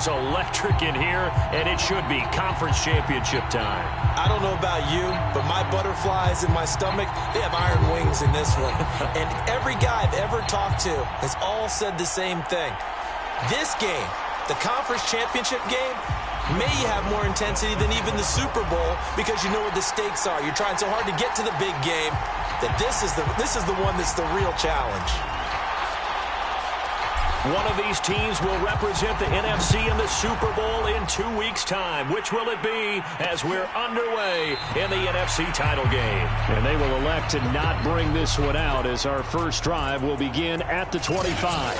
is electric in here, and it should be conference championship time. I don't know about you, but my butterflies in my stomach, they have iron wings in this one. And every guy I've ever talked to has all said the same thing. This game, the conference championship game, may have more intensity than even the Super Bowl because you know what the stakes are. You're trying so hard to get to the big game that this is the one that's the real challenge. One of these teams will represent the NFC in the Super Bowl in 2 weeks' time. Which will it be as we're underway in the NFC title game? And they will elect to not bring this one out as our first drive will begin at the 25.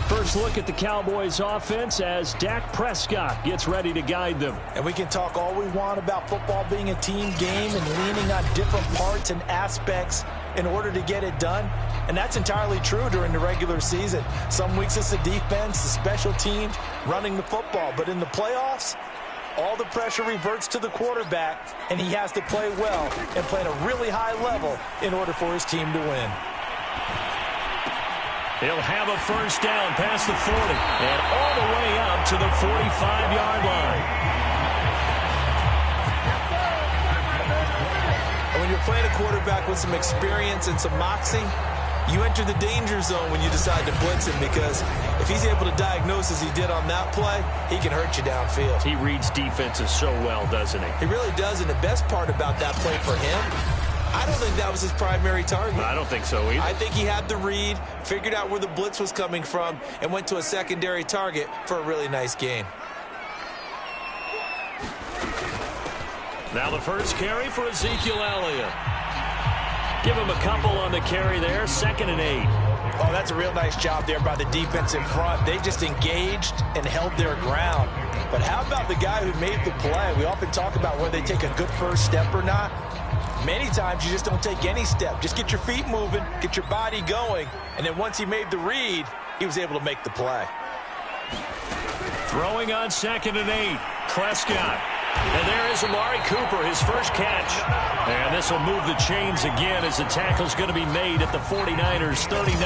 First look at the Cowboys offense as Dak Prescott gets ready to guide them. And we can talk all we want about football being a team game and leaning on different parts and aspects in order to get it done. And that's entirely true during the regular season. Some weeks it's the defense, the special teams, running the football. But in the playoffs, all the pressure reverts to the quarterback, and he has to play well and play at a really high level in order for his team to win. He'll have a first down past the 40 and all the way up to the 45-yard line. And when you're playing a quarterback with some experience and some moxie, you enter the danger zone when you decide to blitz him, because if he's able to diagnose as he did on that play, he can hurt you downfield. He reads defenses so well, doesn't he? He really does, and the best part about that play for him, I don't think that was his primary target. I don't think so either. I think he had the read, figured out where the blitz was coming from, and went to a secondary target for a really nice gain. Now the first carry for Ezekiel Elliott. Give him a couple on the carry there, 2nd and 8. Oh, that's a real nice job there by the defense in front. They just engaged and held their ground. But how about the guy who made the play? We often talk about whether they take a good first step or not. Many times you just don't take any step. Just get your feet moving, get your body going, and then once he made the read, he was able to make the play. Throwing on 2nd and 8, Prescott. And there is Amari Cooper, his first catch. And this will move the chains again as the tackle's going to be made at the 49ers' 39.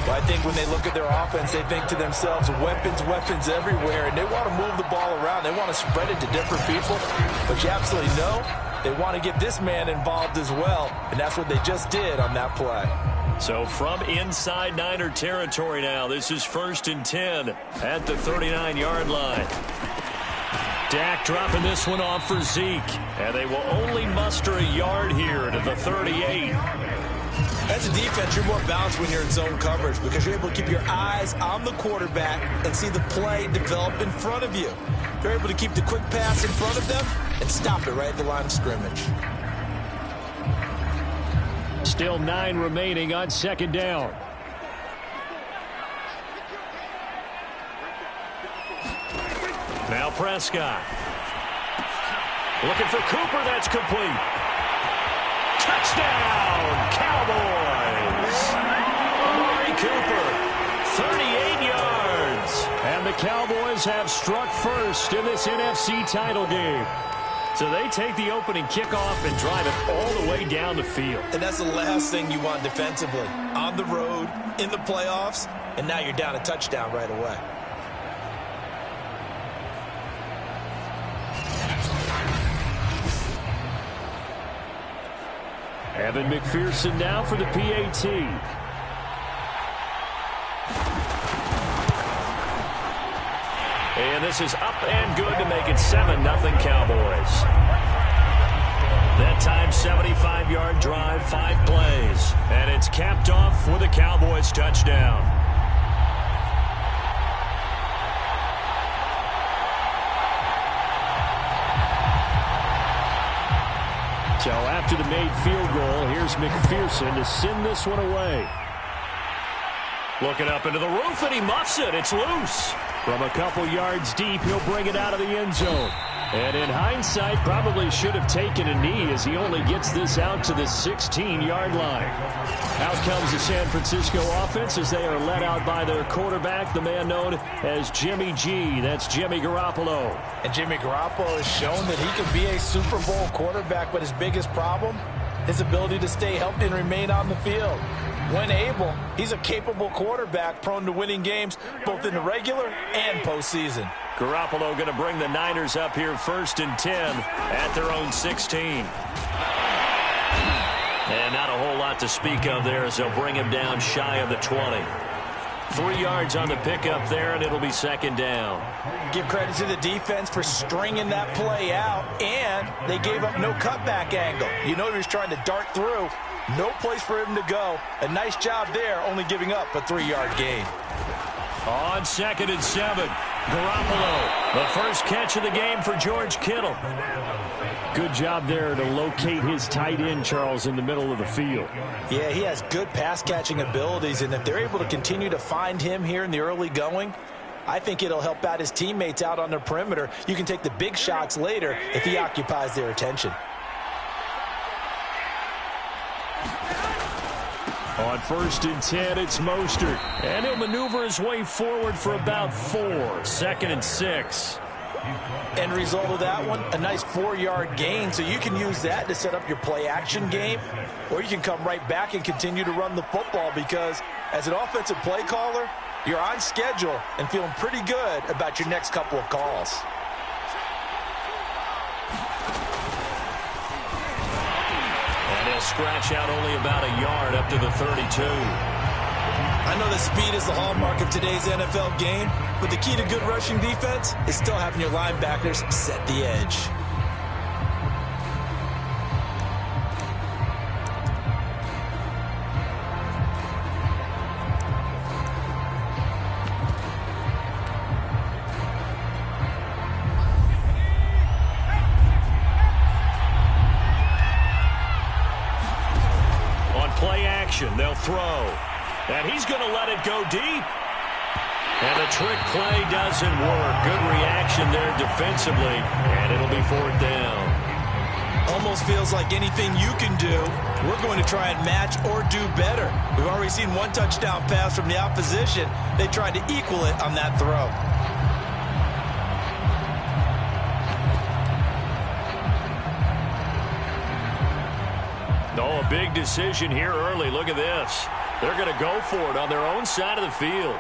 Well, I think when they look at their offense, they think to themselves, weapons, weapons everywhere, and they want to move the ball around. They want to spread it to different people. But you absolutely know they want to get this man involved as well, and that's what they just did on that play. So from inside Niner territory now, this is 1st and 10 at the 39-yard line. Dak dropping this one off for Zeke, and they will only muster a yard here to the 38. As a defense, you're more balanced when you're in zone coverage because you're able to keep your eyes on the quarterback and see the play develop in front of you. You're able to keep the quick pass in front of them and stop it right at the line of scrimmage. Still 9 remaining on 2nd down. Now Prescott. Looking for Cooper. That's complete. Touchdown, Cowboys. Amari Cooper, 38 yards. And the Cowboys have struck first in this NFC title game. So they take the opening kickoff and drive it all the way down the field. And that's the last thing you want defensively. On the road, in the playoffs, and now you're down a touchdown right away. Evan McPherson now for the PAT. And this is up and good to make it 7-0 Cowboys. That time, 75-yard drive, 5 plays. And it's capped off with a Cowboys touchdown. So after the made field goal, here's McPherson to send this one away. Looking up into the roof, and he muffs it. It's loose. From a couple yards deep, he'll bring it out of the end zone. And in hindsight, probably should have taken a knee as he only gets this out to the 16-yard line. Out comes the San Francisco offense as they are led out by their quarterback, the man known as Jimmy G. That's Jimmy Garoppolo. And Jimmy Garoppolo has shown that he can be a Super Bowl quarterback, but his biggest problem, his ability to stay healthy and remain on the field. When able, he's a capable quarterback prone to winning games both in the regular and postseason. Garoppolo going to bring the Niners up here 1st and 10 at their own 16. And not a whole lot to speak of there as they'll bring him down shy of the 20. 3 yards on the pickup there, and it'll be 2nd down. Give credit to the defense for stringing that play out, and they gave up no cutback angle. You know he was trying to dart through. No place for him to go. A nice job there, only giving up a 3-yard gain. On 2nd and 7, Garoppolo, the first catch of the game for George Kittle. Good job there to locate his tight end, Charles, in the middle of the field. Yeah, he has good pass-catching abilities, and if they're able to continue to find him here in the early going, I think it'll help out his teammates out on the perimeter. You can take the big shots later if he occupies their attention. On 1st and 10, it's Mostert. And he'll maneuver his way forward for about 4. 2nd and 6. End result of that one, a nice 4-yard gain, so you can use that to set up your play-action game, or you can come right back and continue to run the football because as an offensive play caller, you're on schedule and feeling pretty good about your next couple of calls. And he'll scratch out only about a yard up to the 32. I know that speed is the hallmark of today's NFL game, but the key to good rushing defense is still having your linebackers set the edge. On play action, they'll throw. And he's going to let it go deep. And the trick play doesn't work. Good reaction there defensively. And it'll be 4th down. Almost feels like anything you can do, we're going to try and match or do better. We've already seen one touchdown pass from the opposition. They tried to equal it on that throw. Oh, a big decision here early. Look at this. They're going to go for it on their own side of the field.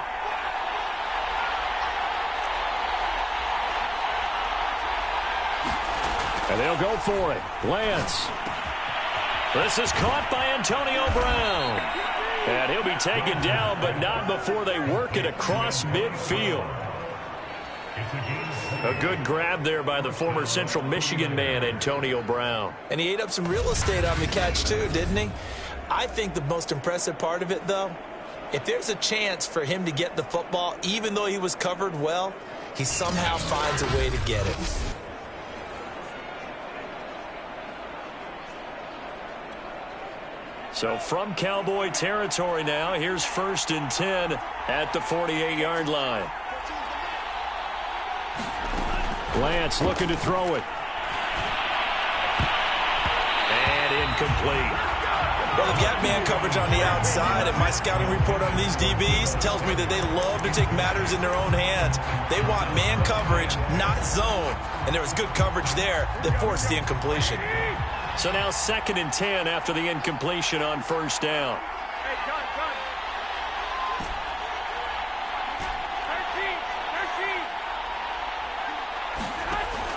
And they'll go for it. Lance. This is caught by Antonio Brown. And he'll be taken down, but not before they work it across midfield. A good grab there by the former Central Michigan man, Antonio Brown. And he ate up some real estate on the catch too, didn't he? I think the most impressive part of it, though, if there's a chance for him to get the football, even though he was covered well, he somehow finds a way to get it. So from Cowboy territory now, here's 1st and 10 at the 48-yard line. Lance looking to throw it. And incomplete. Well, they've got man coverage on the outside, and my scouting report on these DBs tells me that they love to take matters in their own hands. They want man coverage, not zone. And there was good coverage there that forced the incompletion. So now 2nd and 10 after the incompletion on 1st down.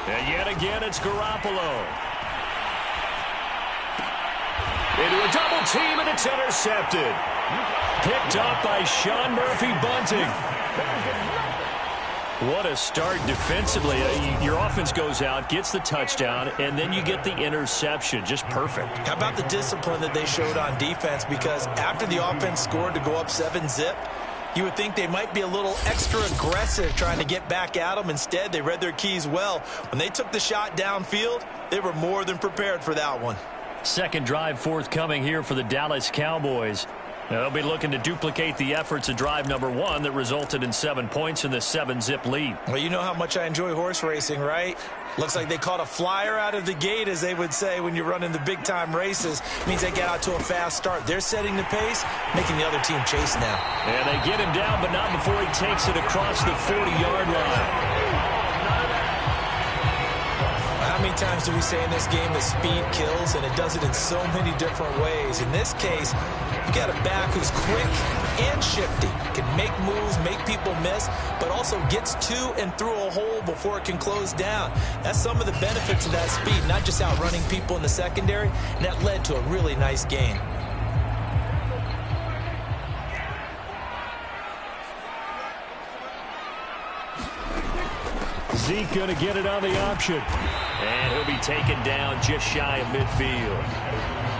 And yet again, it's Garoppolo. Into a double team, and it's intercepted. Picked up by Sean Murphy-Bunting. What a start defensively. Your offense goes out, gets the touchdown, and then you get the interception. Just perfect. How about the discipline that they showed on defense? Because after the offense scored to go up 7-zip, you would think they might be a little extra aggressive trying to get back at them. Instead, they read their keys well. When they took the shot downfield, they were more than prepared for that one. Second drive forthcoming here for the Dallas Cowboys. Now, they'll be looking to duplicate the efforts of drive number 1 that resulted in 7 points in the 7-zip lead. Well, you know how much I enjoy horse racing, right? Looks like they caught a flyer out of the gate, as they would say when you're running the big-time races. It means they get out to a fast start. They're setting the pace, making the other team chase now. And they get him down, but not before he takes it across the 40-yard line. How many times do we say in this game that speed kills, and it does it in so many different ways? In this case, You got a back who's quick and shifty, can make moves, make people miss, but also gets to and through a hole before it can close down. That's some of the benefits of that speed, not just outrunning people in the secondary, and that led to a really nice gain. Zeke going to get it on the option. And he'll be taken down just shy of midfield.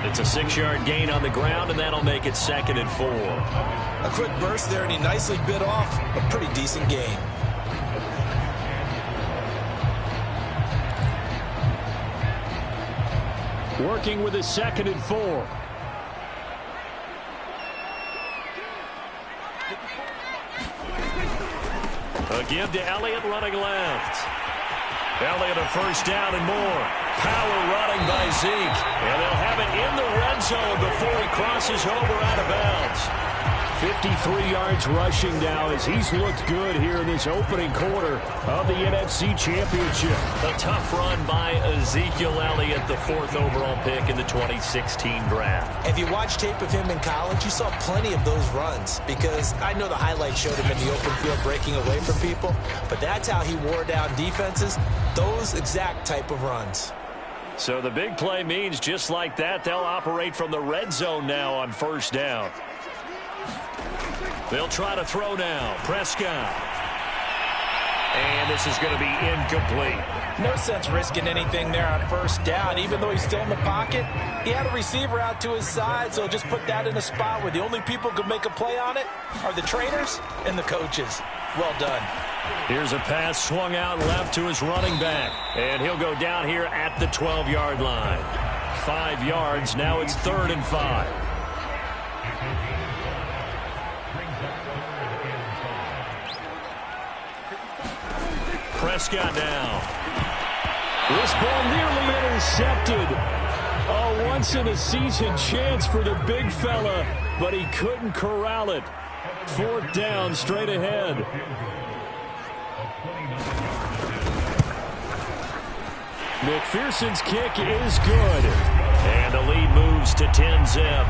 It's a 6-yard gain on the ground, and that'll make it 2nd and 4. A quick burst there, and he nicely bit off a pretty decent gain. Working with his 2nd and 4. A give to Elliott running left. Elliott a first down and more. Power running by Zeke. And they'll have it in the red zone before he crosses over out of bounds. 53 yards rushing now as he's looked good here in this opening quarter of the NFC Championship. A tough run by Ezekiel Elliott, the 4th overall pick in the 2016 draft. If you watch tape of him in college, you saw plenty of those runs, because I know the highlights showed him in the open field breaking away from people, but that's how he wore down defenses, those exact type of runs. So the big play means just like that, they'll operate from the red zone now on first down. They'll try to throw now. Prescott. And this is going to be incomplete. No sense risking anything there on first down. Even though he's still in the pocket, he had a receiver out to his side, so just put that in a spot where the only people who can make a play on it are the trainers and the coaches. Well done. Here's a pass swung out left to his running back. And he'll go down here at the 12-yard line. 5 yards. Now it's 3rd and 5. Prescott now. This ball nearly intercepted. A once-in-a-season chance for the big fella, but he couldn't corral it. 4th down, straight ahead. McPherson's kick is good. And the lead moves to 10-zip.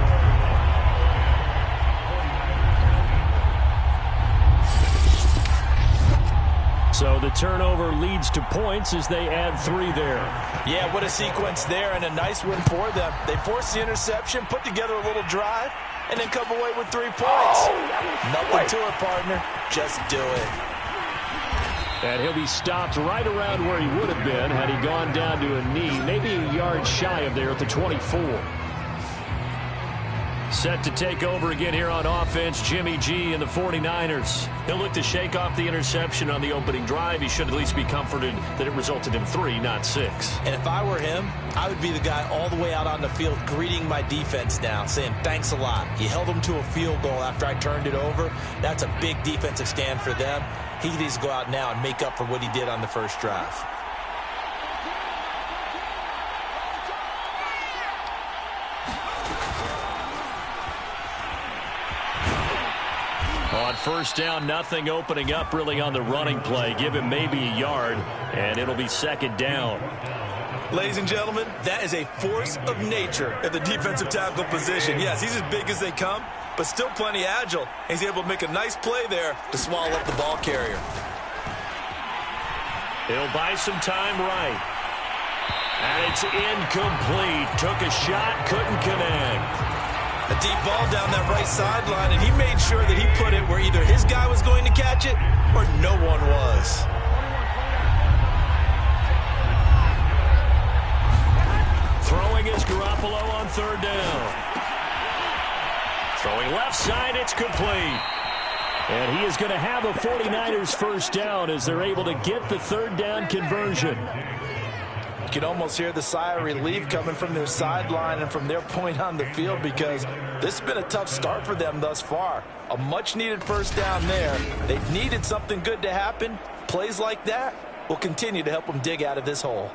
So the turnover leads to points as they add 3 there. Yeah, what a sequence there, and a nice win for them. They forced the interception, put together a little drive, and then come away with 3 points. Nothing to it, partner. Just do it. And he'll be stopped right around where he would have been had he gone down to a knee, maybe a yard shy of there at the 24. Set to take over again here on offense, Jimmy G and the 49ers. He'll look to shake off the interception on the opening drive. He should at least be comforted that it resulted in 3, not 6. And if I were him, I would be the guy all the way out on the field greeting my defense now, saying thanks a lot. You held them to a field goal after I turned it over. That's a big defensive stand for them. He needs to go out now and make up for what he did on the first drive. On first down, nothing opening up really on the running play. Give him maybe a yard, and it'll be 2nd down. Ladies and gentlemen, that is a force of nature at the defensive tackle position. Yes, he's as big as they come, but still plenty agile. He's able to make a nice play there to swallow up the ball carrier. He'll buy some time right. And it's incomplete. Took a shot, couldn't connect. A deep ball down that right sideline, and he made sure that he put it where either his guy was going to catch it or no one was. Throwing is Garoppolo on 3rd down. Throwing left side, it's complete. And he is going to have a 49ers first down as they're able to get the 3rd down conversion. You can almost hear the sigh of relief coming from their sideline and from their point on the field, because this has been a tough start for them thus far. A much-needed first down there. They've needed something good to happen. Plays like that will continue to help them dig out of this hole.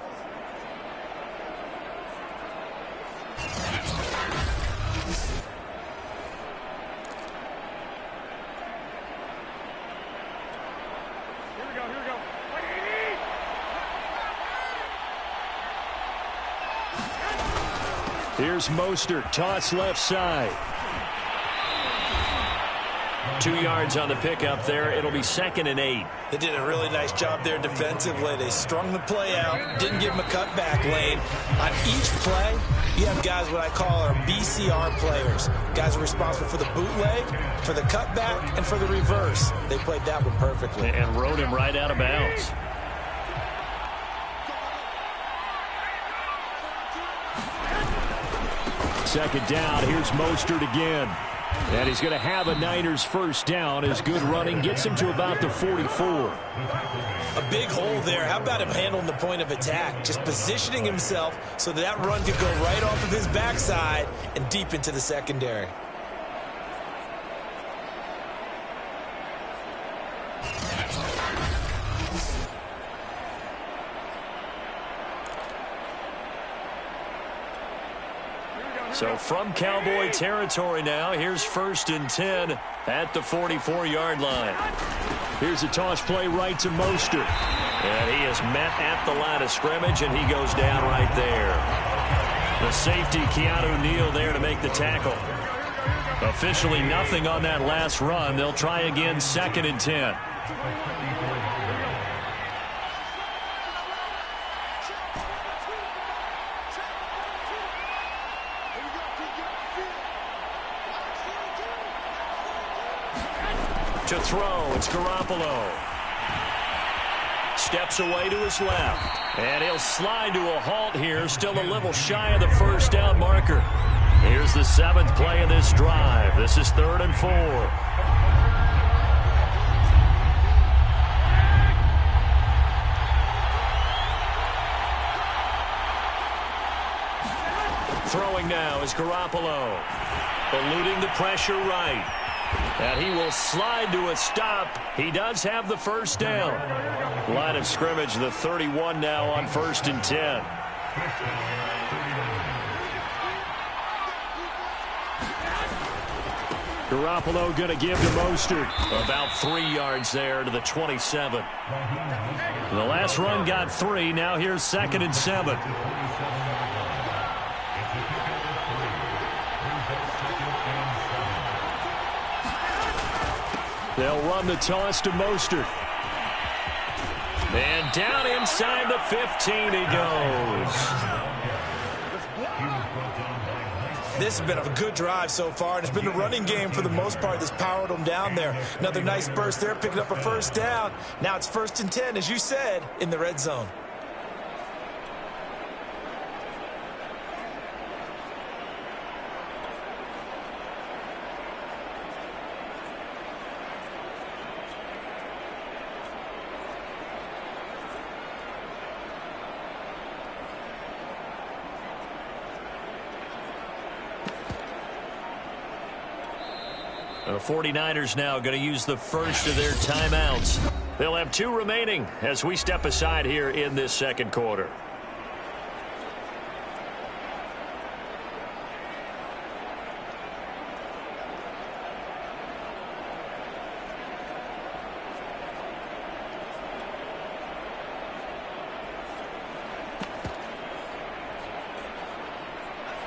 Here's Mostert, toss left side. 2 yards on the pickup there. It'll be 2nd and 8. They did a really nice job there defensively. They strung the play out, didn't give him a cutback lane. On each play, you have guys what I call our BCR players. Guys are responsible for the bootleg, for the cutback, and for the reverse. They played that one perfectly. And rode him right out of bounds. Second down. Here's Mostert again. And he's going to have a Niners first down as good running gets him to about the 44. A big hole there. How about him handling the point of attack? Just positioning himself so that run could go right off of his backside and deep into the secondary. So from Cowboy territory now, here's 1st and 10 at the 44-yard line. Here's a toss play right to Mostert. And he is met at the line of scrimmage, and he goes down right there. The safety, Keanu Neal, there to make the tackle. Officially nothing on that last run. They'll try again, 2nd and 10. To throw, it's Garoppolo. Steps away to his left. And he'll slide to a halt here, still a little shy of the first down marker. Here's the 7th play of this drive. This is 3rd and 4. Throwing now is Garoppolo. Eluding the pressure right. And he will slide to a stop. He does have the first down. Line of scrimmage, the 31 now on 1st and 10. Garoppolo going to give to Mostert. About 3 yards there to the 27. The last run got 3. Now here's 2nd and 7. They'll run the toss to Mostert. And down inside the 15 he goes. This has been a good drive so far, and it's been the running game for the most part that's powered them down there. Another nice burst there, picking up a first down. Now it's 1st and 10, as you said, in the red zone. The 49ers now going to use the first of their timeouts. They'll have 2 remaining as we step aside here in this second quarter.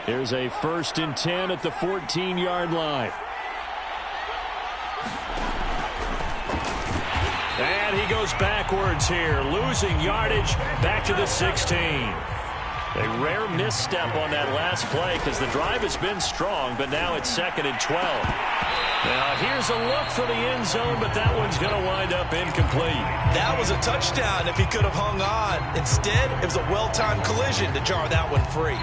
Here's a 1st and 10 at the 14-yard line. And he goes backwards here, losing yardage back to the 16. A rare misstep on that last play because the drive has been strong, but now it's 2nd and 12. Now here's a look for the end zone, but that one's going to wind up incomplete. That was a touchdown if he could have hung on. Instead, it was a well-timed collision to jar that one free.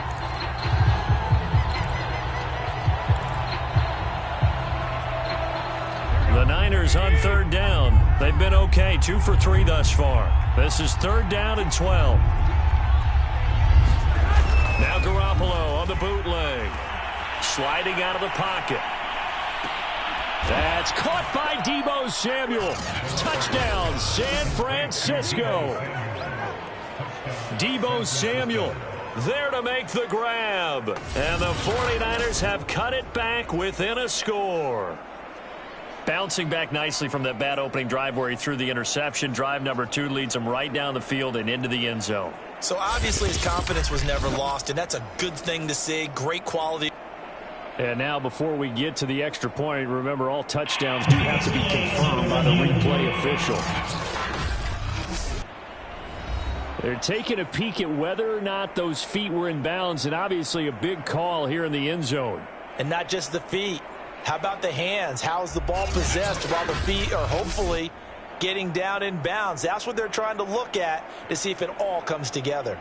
The Niners on 3rd down. They've been okay, 2 for 3 thus far. This is 3rd down and 12. Now Garoppolo on the bootleg. Sliding out of the pocket. That's caught by Deebo Samuel. Touchdown, San Francisco. Deebo Samuel there to make the grab. And the 49ers have cut it back within a score. Bouncing back nicely from that bad opening drive where he threw the interception. Drive number 2 leads him right down the field and into the end zone. So obviously his confidence was never lost, and that's a good thing to see. Great quality. And now before we get to the extra point, remember all touchdowns do have to be confirmed by the replay official. They're taking a peek at whether or not those feet were in bounds, and obviously a big call here in the end zone. And not just the feet. How about the hands? How is the ball possessed while the feet are hopefully getting down in bounds? That's what they're trying to look at to see if it all comes together.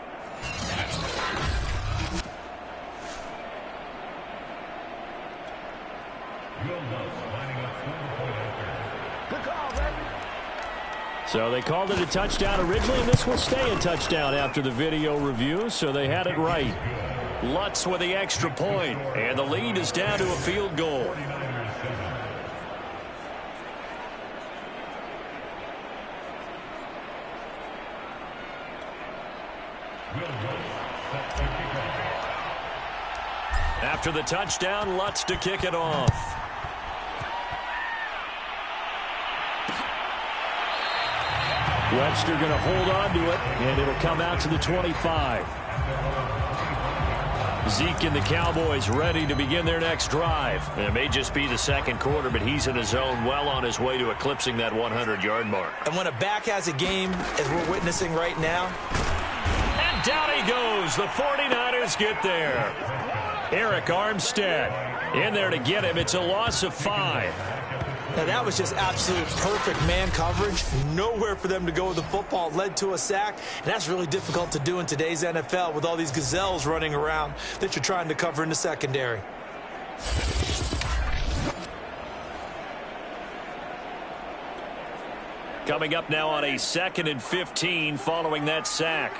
So they called it a touchdown originally, and this will stay a touchdown after the video review, so they had it right. Lutz with the extra point, and the lead is down to a field goal. After the touchdown, Lutz to kick it off. Webster going to hold on to it, and it'll come out to the 25. Zeke and the Cowboys ready to begin their next drive. It may just be the second quarter, but he's in his zone, well on his way to eclipsing that 100-yard mark. And when a back has a game, as we're witnessing right now. And down he goes. The 49ers get there. Eric Armstead in there to get him. It's a loss of 5. Now, that was just absolute perfect man coverage. Nowhere for them to go with the football. It led to a sack, and that's really difficult to do in today's NFL with all these gazelles running around that you're trying to cover in the secondary. Coming up now on a 2nd and 15 following that sack.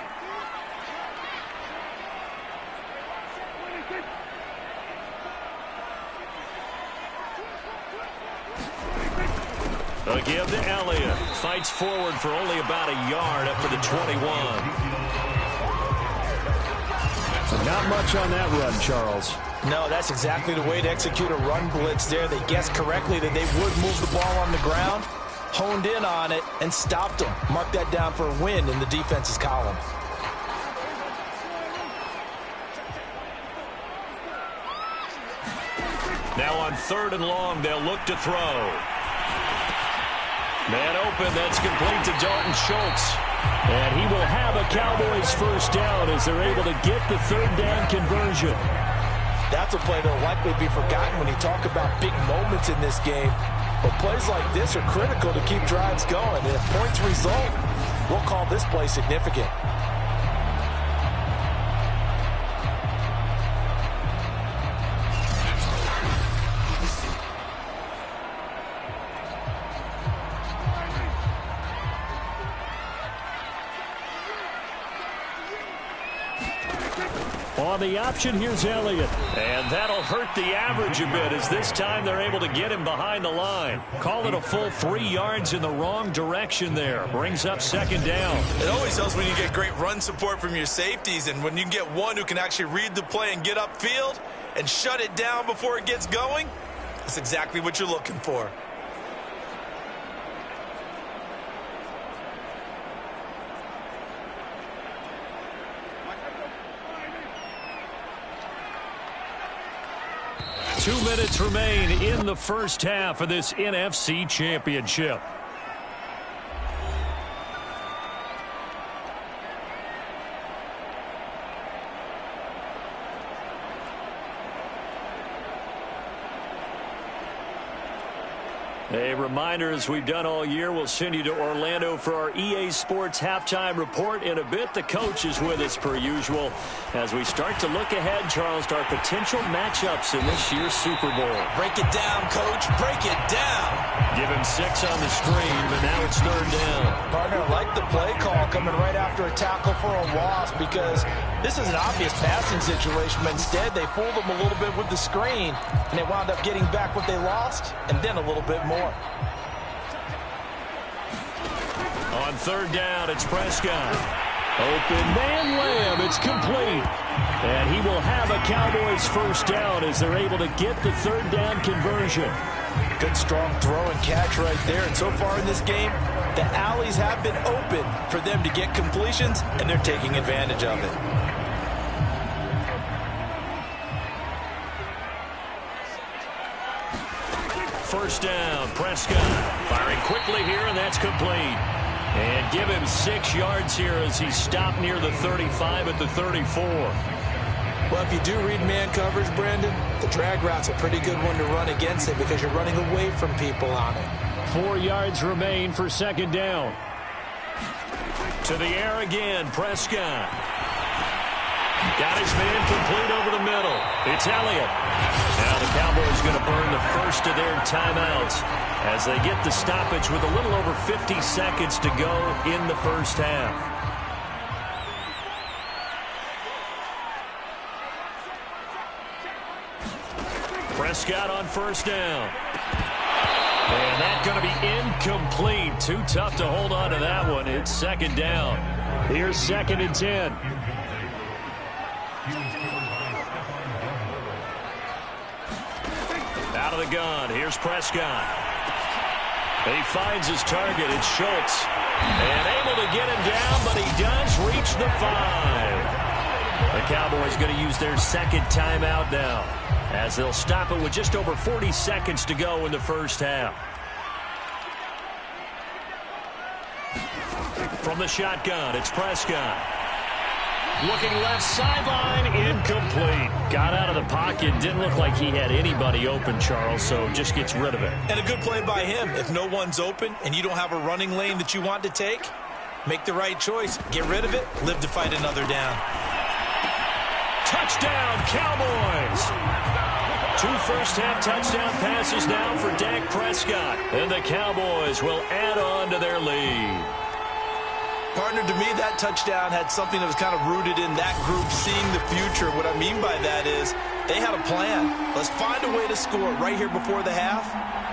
A give to Elliott. Fights forward for only about a yard up for the 21. Not much on that run, Charles. No, that's exactly the way to execute a run blitz there. They guessed correctly that they would move the ball on the ground, honed in on it, and stopped them. Mark that down for a win in the defense's column. Now on 3rd and long, they'll look to throw. Man open, that's complete to Dalton Schultz. And he will have a Cowboys first down as they're able to get the 3rd down conversion. That's a play that'll likely be forgotten when you talk about big moments in this game. But plays like this are critical to keep drives going. And if points result, we'll call this play significant. On the option, here's Elliott. And that'll hurt the average a bit as this time they're able to get him behind the line. Call it a full 3 yards in the wrong direction there. Brings up 2nd down. It always helps when you get great run support from your safeties, and when you get one who can actually read the play and get upfield and shut it down before it gets going, that's exactly what you're looking for. Two minutes remain in the first half of this NFC Championship. A reminder, as we've done all year, we'll send you to Orlando for our EA Sports halftime report in a bit. The coach is with us per usual as we start to look ahead, Charles, to our potential matchups in this year's Super Bowl. Break it down, Coach. Break it down. Give him 6 on the screen, but now it's 3rd down. Partner, I like the play call coming right after a tackle for a loss because this is an obvious passing situation, but instead they fooled them a little bit with the screen, and they wound up getting back what they lost and then a little bit more. On 3rd down, it's Prescott. Open man Lamb. It's complete. And he will have a Cowboys first down as they're able to get the 3rd down conversion. Good strong throw and catch right there. And so far in this game, the alleys have been open for them to get completions, and they're taking advantage of it. first down. Prescott firing quickly here, and that's complete. And give him 6 yards here as he stopped near the 35 at the 34. Well, if you do read man coverage, Brandon, the drag route's a pretty good one to run against it because you're running away from people on it. 4 yards remain for second down. To the air again, Prescott. Got his man complete over the middle. It's Elliott. Now the Cowboys going to burn the first of their timeouts as they get the stoppage with a little over 50 seconds to go in the first half. Prescott on first down. And that's going to be incomplete. Too tough to hold on to that one. It's second down. Here's 2nd and 10. Out of the gun. Here's Prescott. He finds his target. It's Schultz. And able to get him down, but he does reach the 5. The Cowboys going to use their second timeout now, as they'll stop it with just over 40 seconds to go in the first half. From the shotgun, it's Prescott. Looking left sideline, incomplete. Got out of the pocket, didn't look like he had anybody open, Charles, so just gets rid of it. And a good play by him. If no one's open and you don't have a running lane that you want to take, make the right choice. Get rid of it, live to fight another down. Touchdown, Cowboys! 2 first-half touchdown passes now for Dak Prescott. And the Cowboys will add on to their lead. Partner, to me, that touchdown had something that was kind of rooted in that group seeing the future. What I mean by that is they had a plan. Let's find a way to score right here before the half,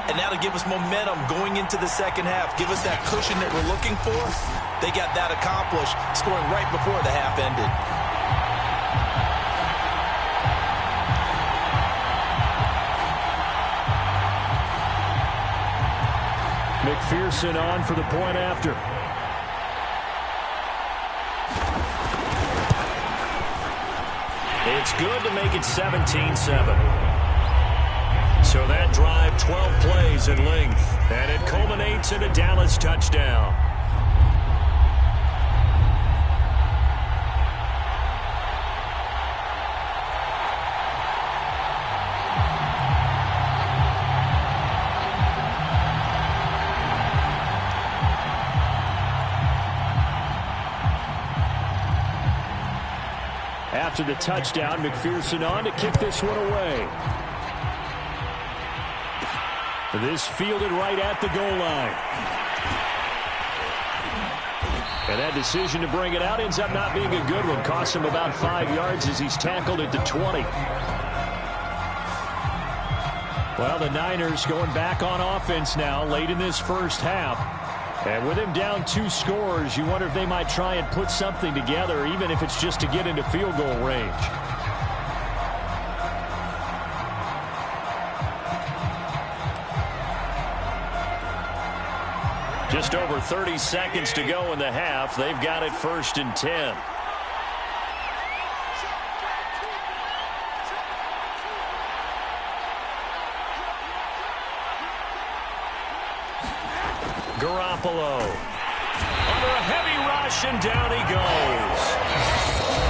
and that'll give us momentum going into the second half. Give us that cushion that we're looking for. They got that accomplished, scoring right before the half ended. McPherson on for the point after. It's good to make it 17-7. So that drive, 12 plays in length, and it culminates in a Dallas touchdown. After the touchdown, McPherson on to kick this one away. This fielded right at the goal line. And that decision to bring it out ends up not being a good one. Costs him about 5 yards as he's tackled at the 20. Well, the Niners going back on offense now late in this first half. And with him down 2 scores, you wonder if they might try and put something together, even if it's just to get into field goal range. Just over 30 seconds to go in the half. They've got it 1st and 10. Garoppolo under a heavy rush, and down he goes.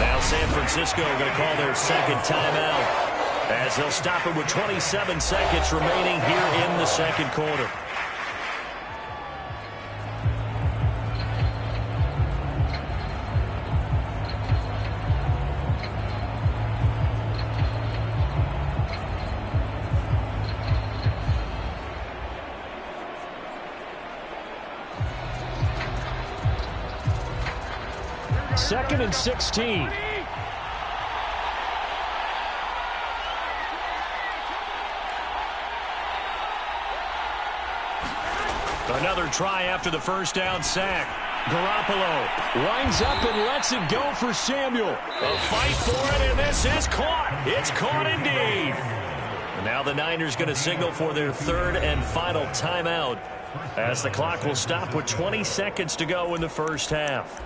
Now San Francisco going to call their second timeout as they'll stop it with 27 seconds remaining here in the second quarter. Second and 16. Another try after the first down sack. Garoppolo winds up and lets it go for Samuel. A fight for it, and this is caught. It's caught indeed. And now the Niners going to signal for their 3rd and final timeout as the clock will stop with 20 seconds to go in the first half.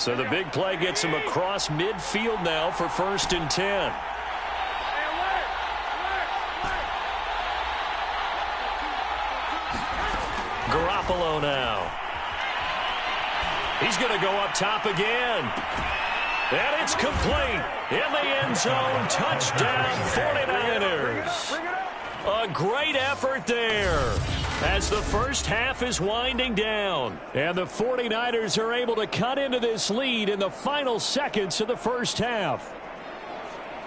So the big play gets him across midfield now for 1st and 10. Garoppolo now. He's going to go up top again. And it's complete. In the end zone, touchdown 49ers. A great effort there as the first half is winding down. And the 49ers are able to cut into this lead in the final seconds of the first half.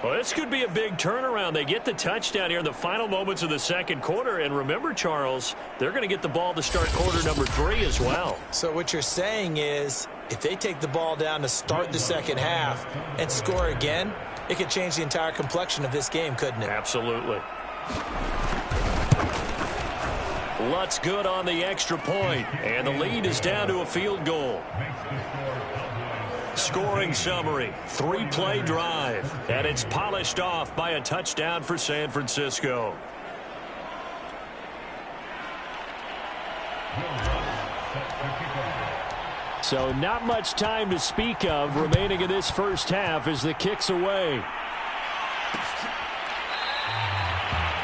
Well, this could be a big turnaround. They get the touchdown here in the final moments of the second quarter. And remember, Charles, they're going to get the ball to start quarter number 3 as well. So what you're saying is if they take the ball down to start the second half and score again, it could change the entire complexion of this game, couldn't it? Absolutely. Lutz good on the extra point, and the lead is down to a field goal. Scoring summary, 3-play drive, and it's polished off by a touchdown for San Francisco. So not much time to speak of remaining in this first half as the kick's away.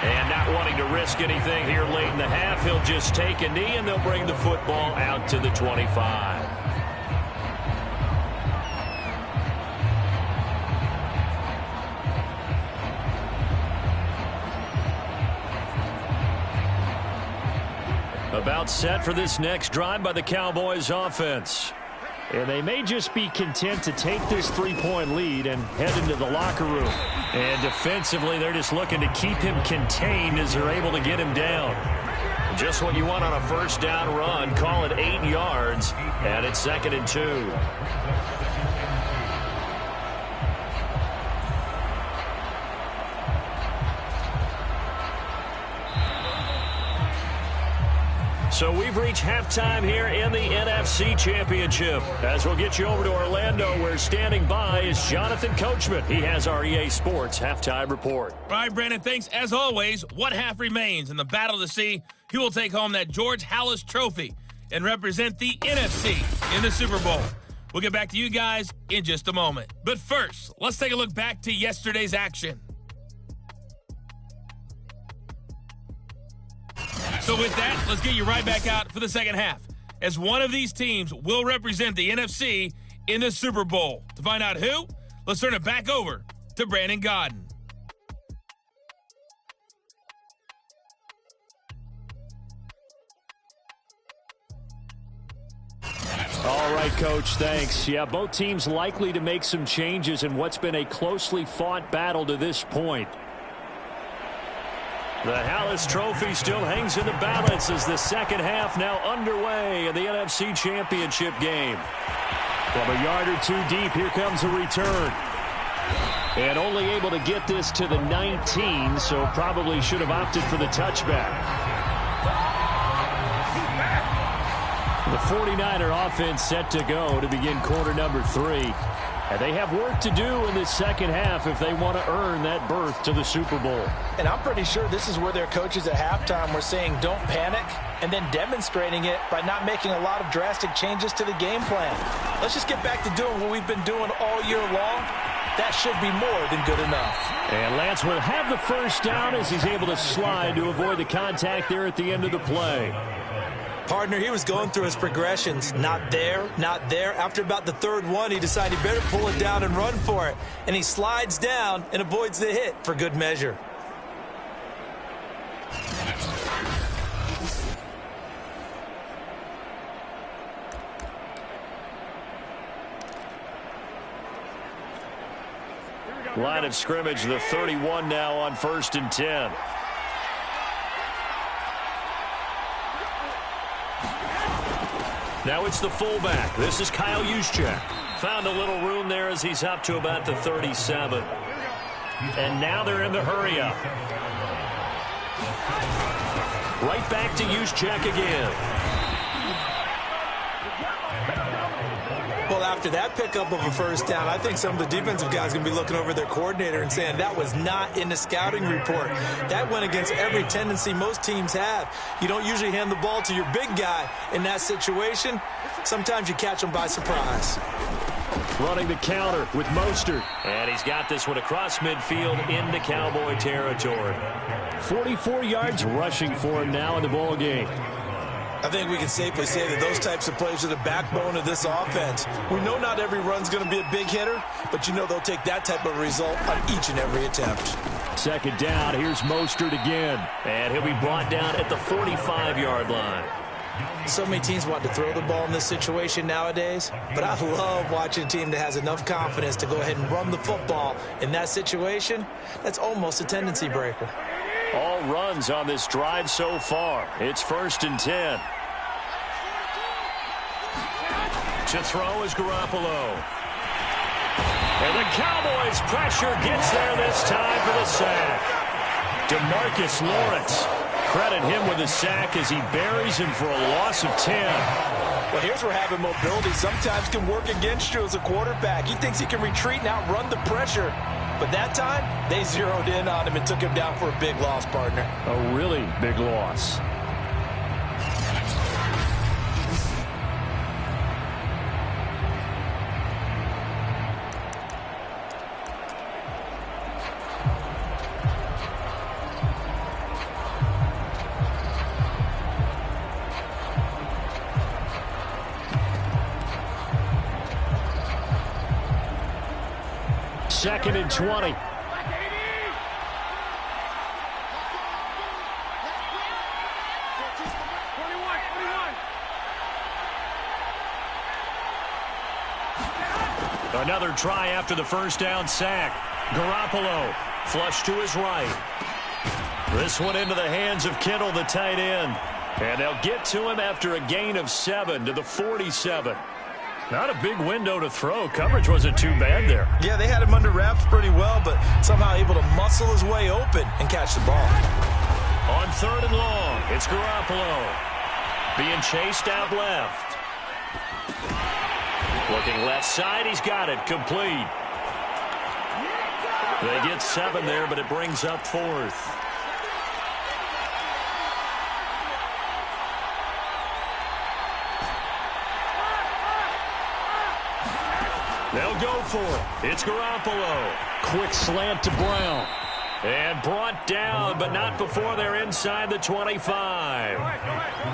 And not wanting to risk anything here late in the half, he'll just take a knee and they'll bring the football out to the 25. About set for this next drive by the Cowboys offense. And they may just be content to take this 3-point lead and head into the locker room. And defensively, they're just looking to keep him contained as they're able to get him down. Just what you want on a first down run. Call it 8 yards, and it's 2nd and 2. So we've reached halftime here in the NFC Championship. As we'll get you over to Orlando, where standing by is Jonathan Coachman. He has our EA Sports halftime report. All right, Brandon, thanks. As always, one half remains in the battle to see who will take home that George Halas trophy and represent the NFC in the Super Bowl. We'll get back to you guys in just a moment. But first, let's take a look back to yesterday's action. So with that, let's get you right back out for the second half, as one of these teams will represent the NFC in the Super Bowl. To find out who, let's turn it back over to Brandon Godden. All right, Coach, thanks. Yeah, both teams likely to make some changes in what's been a closely fought battle to this point. The Halas Trophy still hangs in the balance as the second half now underway in the NFC Championship game. From a yard or two deep, here comes a return. And only able to get this to the 19, so probably should have opted for the touchback. The 49er offense set to go to begin quarter number 3. And they have work to do in this second half if they want to earn that berth to the Super Bowl. And I'm pretty sure this is where their coaches at halftime were saying don't panic, and then demonstrating it by not making a lot of drastic changes to the game plan. Let's just get back to doing what we've been doing all year long. That should be more than good enough. And Lance will have the first down as he's able to slide to avoid the contact there at the end of the play. Partner, he was going through his progressions. Not there, not there. After about the third one, he decided he better pull it down and run for it. And he slides down and avoids the hit for good measure. Line of scrimmage, the 31 now on 1st and 10. Now it's the fullback. This is Kyle Juszczyk. Found a little room there as he's up to about the 37. And now they're in the hurry up. Right back to Juszczyk again. Well, after that pickup of a first down, I think some of the defensive guys are going to be looking over their coordinator and saying that was not in the scouting report. That went against every tendency most teams have. You don't usually hand the ball to your big guy in that situation. Sometimes you catch them by surprise. running the counter with Mostert. And he's got this one across midfield into Cowboy territory. 44 yards rushing for him now in the ball game. I think we can safely say that those types of plays are the backbone of this offense. We know not every run's going to be a big hitter, but you know they'll take that type of result on each and every attempt. Second down, here's Mostert again. And he'll be brought down at the 45-yard line. So many teams want to throw the ball in this situation nowadays, but I love watching a team that has enough confidence to go ahead and run the football in that situation. That's almost a tendency breaker. All runs on this drive so far. It's 1st and 10. To throw is Garoppolo. And the Cowboys' pressure gets there this time for the sack. DeMarcus Lawrence. Credit him with a sack as he buries him for a loss of 10. Well, here's where having mobility sometimes can work against you as a quarterback. He thinks he can retreat and outrun the pressure. But that time, they zeroed in on him and took him down for a big loss, partner. A really big loss. Second and 20. Another try after the first down sack. Garoppolo flush to his right. This one into the hands of Kittle, the tight end. And they'll get to him after a gain of 7 to the 47. Not a big window to throw. Coverage wasn't too bad there. Yeah, they had him under wraps pretty well, but somehow able to muscle his way open and catch the ball. On 3rd and long, it's Garoppolo. Being chased out left. Looking left side, he's got it. Complete. They get 7 there, but it brings up 4th. They'll go for it. It's Garoppolo. Quick slant to Brown. And brought down, but not before they're inside the 25.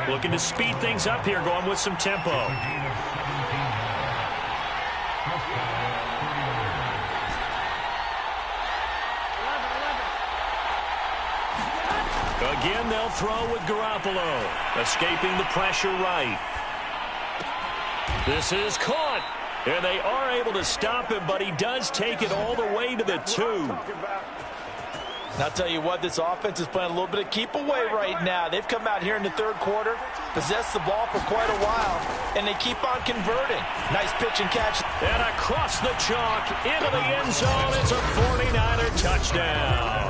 Looking to speed things up here, going with some tempo. Again, they'll throw with Garoppolo. Escaping the pressure right. This is caught. And they are able to stop him, but he does take it all the way to the 2. And I'll tell you what, this offense is playing a little bit of keep away right now. They've come out here in the 3rd quarter, possessed the ball for quite a while, and they keep on converting. Nice pitch and catch. And across the chalk, into the end zone, it's a 49er touchdown.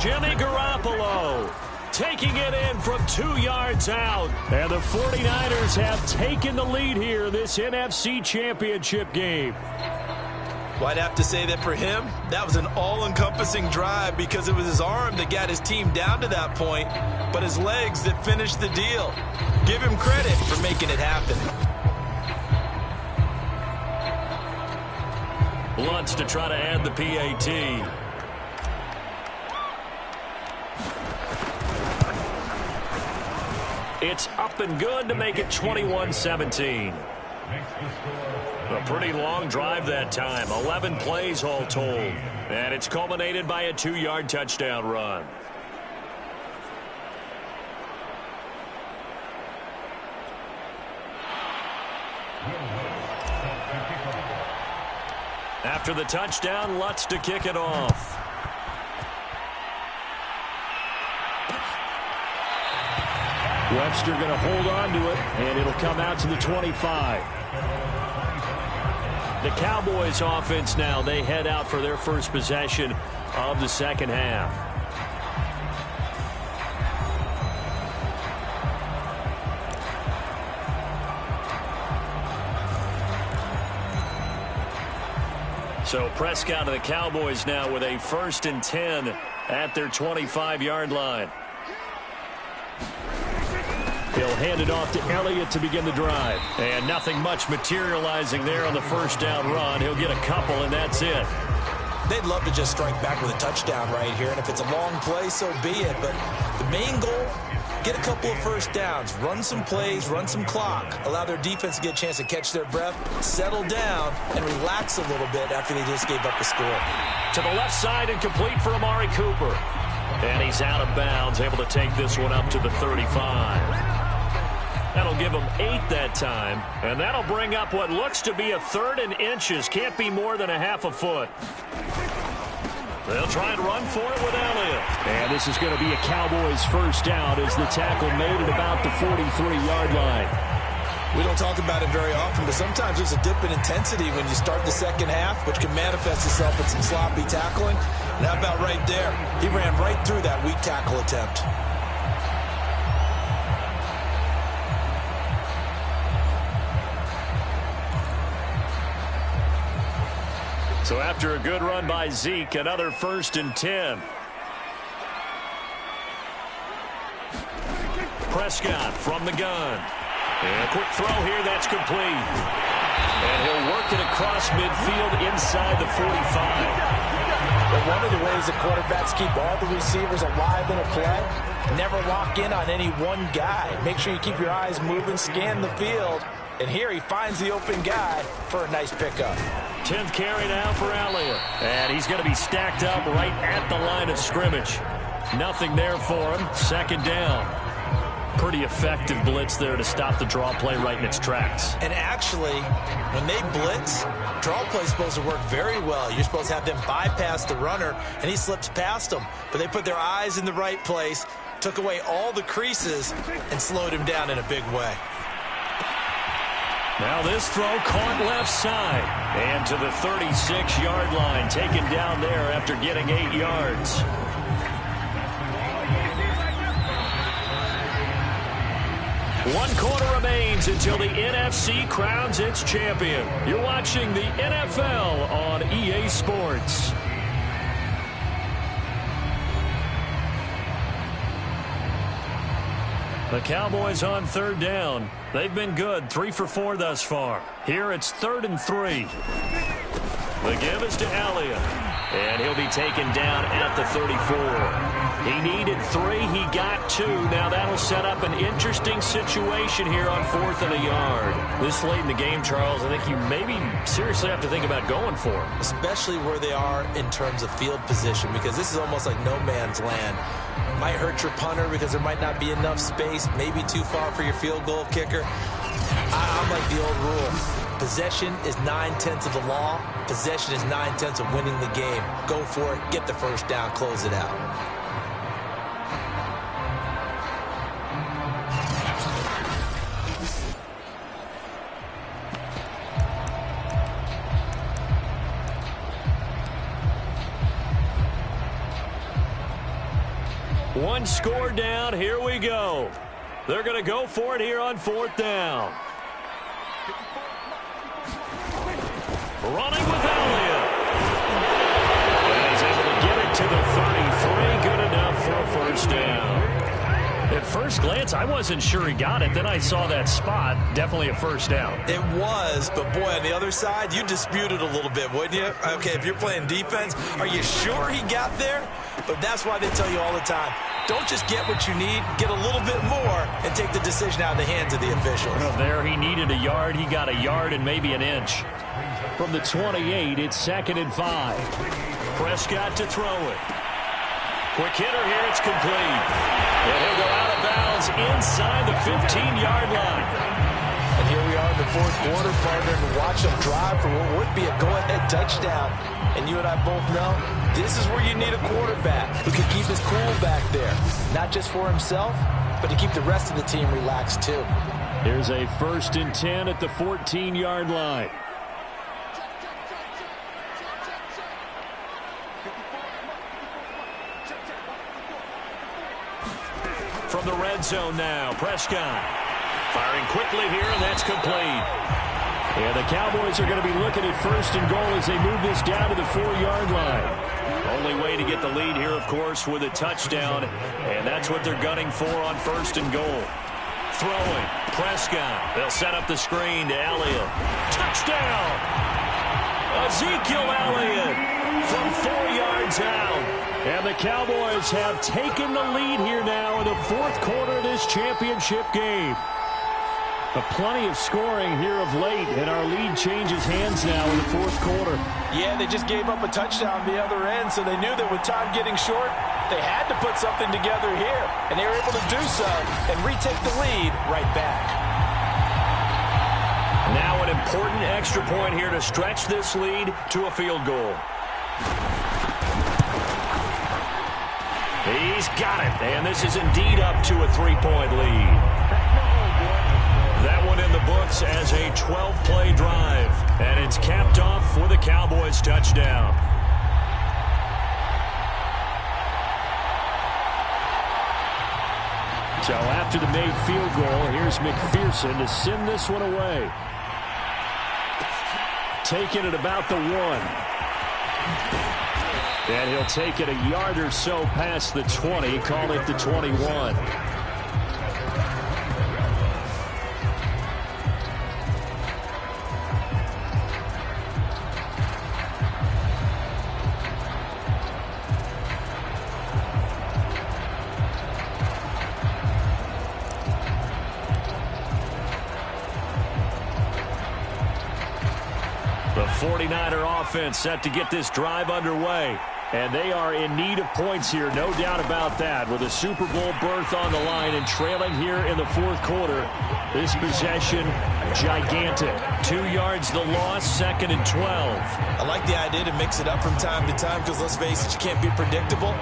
Jimmy Garoppolo taking it in from 2 yards out. And the 49ers have taken the lead here in this NFC Championship game. Well, I'd have to say that for him, that was an all-encompassing drive because it was his arm that got his team down to that point, but his legs that finished the deal. Give him credit for making it happen. Lutz to try to add the PAT. It's up and good to make it 21-17. A pretty long drive that time. 11 plays all told. And it's culminated by a 2-yard touchdown run. After the touchdown, Lutz to kick it off. Webster going to hold on to it, and it'll come out to the 25. The Cowboys offense now, they head out for their first possession of the second half. So Prescott and the Cowboys now with a 1st and 10 at their 25-yard line. He'll They'll hand it off to Elliott to begin the drive. And nothing much materializing there on the first down run. He'll get a couple, and that's it. They'd love to just strike back with a touchdown right here, and if it's a long play, so be it. But the main goal, get a couple of first downs, run some plays, run some clock, allow their defense to get a chance to catch their breath, settle down, and relax a little bit after they just gave up a score. To the left side and complete for Amari Cooper. And he's out of bounds, able to take this one up to the 35. That'll give him 8 that time, and that'll bring up what looks to be a 3rd and inches. Can't be more than a half a foot. They'll try and run for it with Elliott. And this is going to be a Cowboys first down as the tackle made at about the 43-yard line. We don't talk about it very often, but sometimes there's a dip in intensity when you start the second half, which can manifest itself with some sloppy tackling. And how about right there? He ran right through that weak tackle attempt. So after a good run by Zeke, another 1st and 10. Prescott from the gun. And a quick throw here, that's complete. And he'll work it across midfield inside the 45. But one of the ways that quarterbacks keep all the receivers alive in a play, never lock in on any one guy. Make sure you keep your eyes moving, scan the field. And here he finds the open guy for a nice pickup. 10th carry now for Elliott. And he's going to be stacked up right at the line of scrimmage. Nothing there for him. 2nd down. Pretty effective blitz there to stop the draw play right in its tracks. And actually, when they blitz, draw play is supposed to work very well. You're supposed to have them bypass the runner, and he slips past them. But they put their eyes in the right place, took away all the creases, and slowed him down in a big way. Now this throw caught left side. And to the 36-yard line, taken down there after getting 8 yards. One quarter remains until the NFC crowns its champion. You're watching the NFL on EA Sports. The Cowboys on 3rd down. They've been good, 3 for 4 thus far. Here it's 3rd and 3. The give is to Elliott. And he'll be taken down at the 34. He needed 3. He got 2. Now that'll set up an interesting situation here on 4th and a yard. This late in the game, Charles, I think you maybe seriously have to think about going for it. Especially where they are in terms of field position, because this is almost like no man's land. Might hurt your punter because there might not be enough space, maybe too far for your field goal kicker. I'm like the old rule. Possession is 9/10 of the law. Possession is 9/10 of winning the game. Go for it. Get the first down. Close it out. One score down. Here we go. They're going to go for it here on 4th down. Running with Elliott. And he's able to get it to the 33. Good enough for a first down. At first glance, I wasn't sure he got it. Then I saw that spot. Definitely a first down. It was, but boy, on the other side, you dispute it a little bit, wouldn't you? Okay, if you're playing defense, are you sure he got there? But that's why they tell you all the time, don't just get what you need, get a little bit more, and take the decision out of the hands of the officials. Well, there he needed a yard. He got a yard and maybe an inch. From the 28, it's 2nd and 5. Prescott to throw it. Quick hitter here, it's complete. And he'll go out of bounds inside the 15-yard line. And here we are in the 4th quarter, partner, and watch them drive for what would be a go-ahead touchdown. And you and I both know this is where you need a quarterback who can keep his cool back there, not just for himself, but to keep the rest of the team relaxed too. Here's a 1st and 10 at the 14-yard line. From the red zone now, Prescott firing quickly here, and that's complete. And the Cowboys are going to be looking at 1st and goal as they move this down to the 4-yard line. Only way to get the lead here, of course, with a touchdown, and that's what they're gunning for on 1st and goal. throwing. Prescott. They'll set up the screen to Elliott. Touchdown! Ezekiel Elliott from 4 yards out. And the Cowboys have taken the lead here now in the fourth quarter of this championship game. Plenty of scoring here of late, and our lead changes hands now in the fourth quarter. Yeah, they just gave up a touchdown the other end, so they knew that with time getting short, they had to put something together here, and they were able to do so and retake the lead right back. Now an important extra point here to stretch this lead to a field goal. He's got it, and this is indeed up to a 3-point lead. That one in the books as a 12-play drive, and it's capped off for the Cowboys touchdown. So after the made field goal, here's McPherson to send this one away. Taking it about the 1. And he'll take it a yard or so past the 20, call it the 21. The 49er offense set to get this drive underway. And they are in need of points here, no doubt about that. With a Super Bowl berth on the line and trailing here in the fourth quarter, this possession, gigantic. 2 yards the loss, 2nd and 12. I like the idea to mix it up from time to time because, let's face it, you can't be predictable.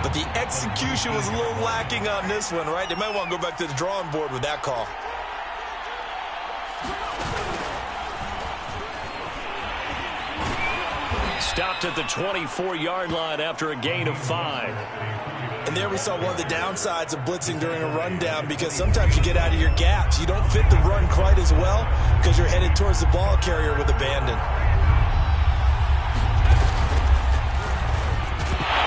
But the execution was a little lacking on this one, right? They might want to go back to the drawing board with that call. Stopped at the 24-yard line after a gain of 5. And there we saw one of the downsides of blitzing during a rundown, because sometimes you get out of your gaps. You don't fit the run quite as well because you're headed towards the ball carrier with abandon.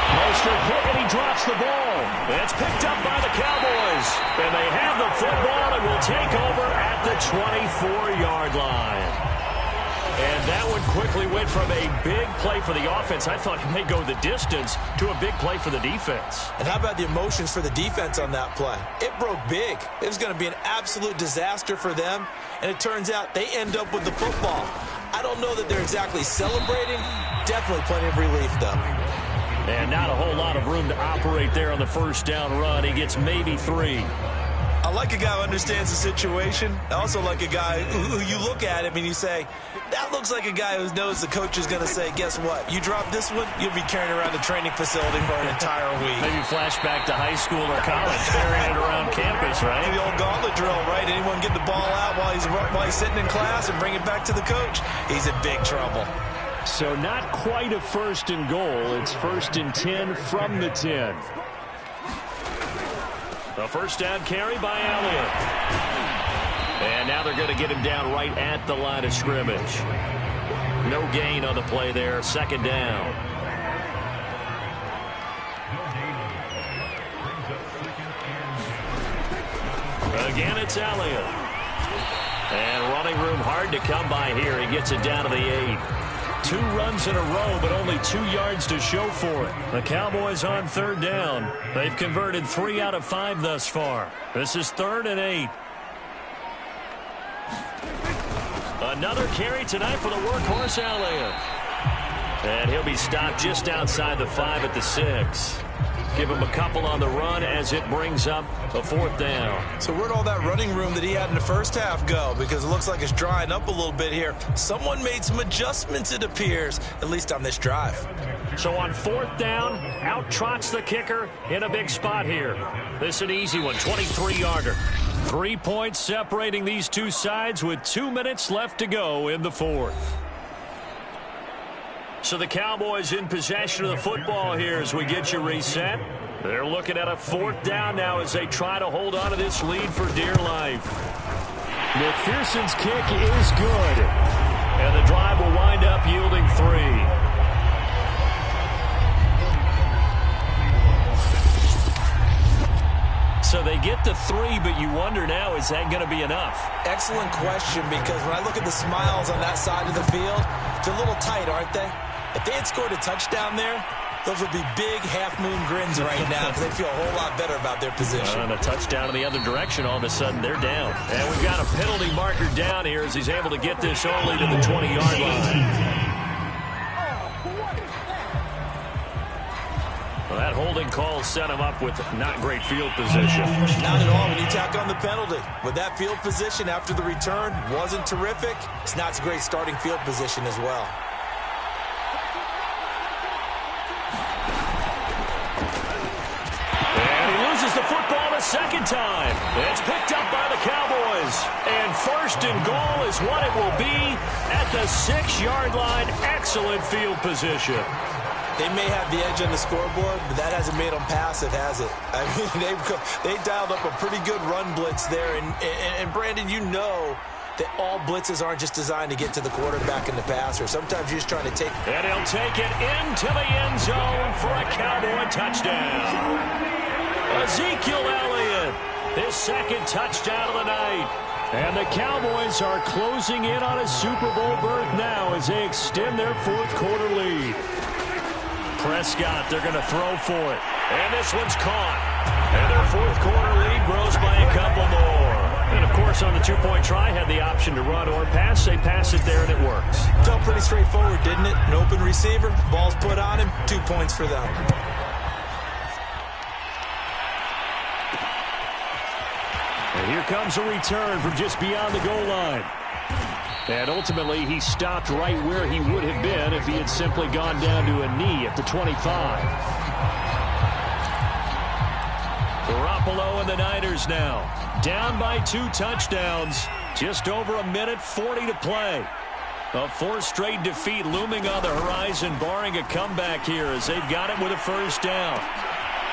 Mostert hit and he drops the ball. It's picked up by the Cowboys. And they have the football and will take over at the 24-yard line. And that one quickly went from a big play for the offense, I thought it may go the distance, to a big play for the defense. And how about the emotions for the defense on that play? It broke big. It was going to be an absolute disaster for them, and it turns out they end up with the football. I don't know that they're exactly celebrating. Definitely plenty of relief, though. And not a whole lot of room to operate there on the first down run. He gets maybe 3. I like a guy who understands the situation. I also like a guy who you look at him and you say, that looks like a guy who knows the coach is going to say, guess what? You drop this one, you'll be carrying around the training facility for an entire week. Maybe flashback to high school or college, carrying it around campus, right? The old gauntlet drill, right? Anyone get the ball out while he's sitting in class and bring it back to the coach? He's in big trouble. So not quite a 1st and goal. It's 1st and 10 from the 10. The first down carry by Elliott. And now they're going to get him down right at the line of scrimmage. No gain on the play there. 2nd down. Again, it's Elliott. And running room hard to come by here. He gets it down to the 8. 2 runs in a row, but only 2 yards to show for it. The Cowboys on 3rd down. They've converted 3 out of 5 thus far. This is 3rd and 8. Another carry tonight for the workhorse Elliott. And he'll be stopped just outside the 5 at the 6. Give him a couple on the run as it brings up a 4th down. So where'd all that running room that he had in the first half go? Because it looks like it's drying up a little bit here. Someone made some adjustments, it appears, at least on this drive. So on 4th down, out trots the kicker in a big spot here. This is an easy one, 23-yarder. 3 points separating these two sides with 2 minutes left to go in the 4th. So the Cowboys in possession of the football here as we get you reset. They're looking at a 4th down now as they try to hold on to this lead for dear life. McPherson's kick is good. And the drive will wind up yielding 3. So they get the 3, but you wonder now, is that going to be enough? Excellent question, because when I look at the smiles on that side of the field, they're a little tight, aren't they? If they had scored a touchdown there, those would be big half-moon grins right now because they feel a whole lot better about their position. And a touchdown in the other direction, all of a sudden they're down. And we've got a penalty marker down here as he's able to get this only to the 20-yard line. Well, that holding call set him up with not great field position. Not at all when you tack on the penalty. With that field position after the return wasn't terrific, it's not a great starting field position as well. The football a second time. It's picked up by the Cowboys. And first and goal is what it will be at the 6-yard line. Excellent field position. They may have the edge on the scoreboard, but that hasn't made them passive, has it? I mean, they dialed up a pretty good run blitz there. And Brandon, you know that all blitzes aren't just designed to get to the quarterback and the passer. Sometimes you're just trying to take... And he'll take it into the end zone for a Cowboy touchdown. Ezekiel Elliott, his second touchdown of the night. And the Cowboys are closing in on a Super Bowl berth now as they extend their fourth-quarter lead. Prescott, they're going to throw for it. And this one's caught. And their fourth-quarter lead grows by a couple more. And, of course, on the two-point try, had the option to run or pass. They pass it there, and it works. Felt pretty straightforward, didn't it? An open receiver, ball's put on him, 2 points for them. And here comes a return from just beyond the goal line. And ultimately, he stopped right where he would have been if he had simply gone down to a knee at the 25. Garoppolo and the Niners now. Down by 2 touchdowns. Just over a minute 40 to play. A 4th straight defeat looming on the horizon, barring a comeback here as they've got it with a first down.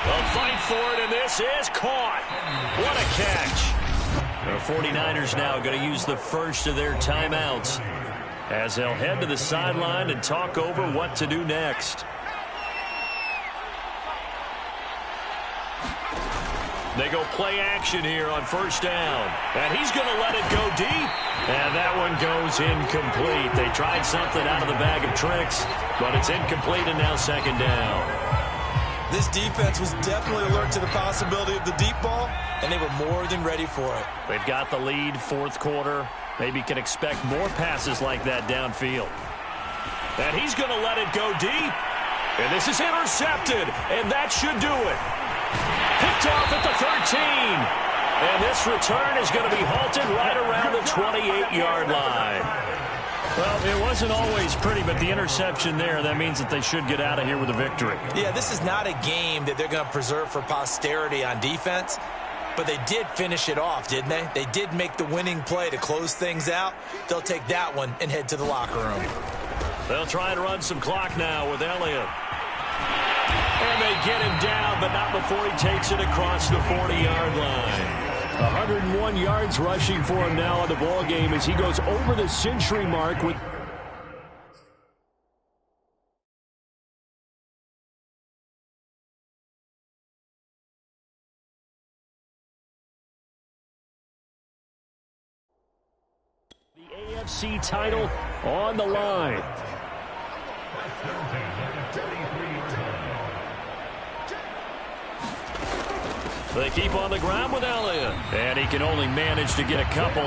They'll fight for it, and this is caught. What a catch. The 49ers now going to use the first of their timeouts as they'll head to the sideline and talk over what to do next. They go play action here on first down. And he's going to let it go deep. And that one goes incomplete. They tried something out of the bag of tricks, but it's incomplete and now second down. This defense was definitely alert to the possibility of the deep ball, and they were more than ready for it. They've got the lead, fourth quarter. Maybe can expect more passes like that downfield. And he's going to let it go deep. And this is intercepted, and that should do it. Picked off at the 13. And this return is going to be halted right around the 28-yard line. Well, it wasn't always pretty, but the interception there, that means that they should get out of here with a victory. Yeah, this is not a game that they're going to preserve for posterity on defense, but they did finish it off, didn't they? They did make the winning play to close things out. They'll take that one and head to the locker room. They'll try and run some clock now with Elliott. And they get him down, but not before he takes it across the 40-yard line. 101 yards rushing for him now on the ball game as he goes over the century mark with the AFC title on the line. They keep on the ground with Elliott. And he can only manage to get a couple.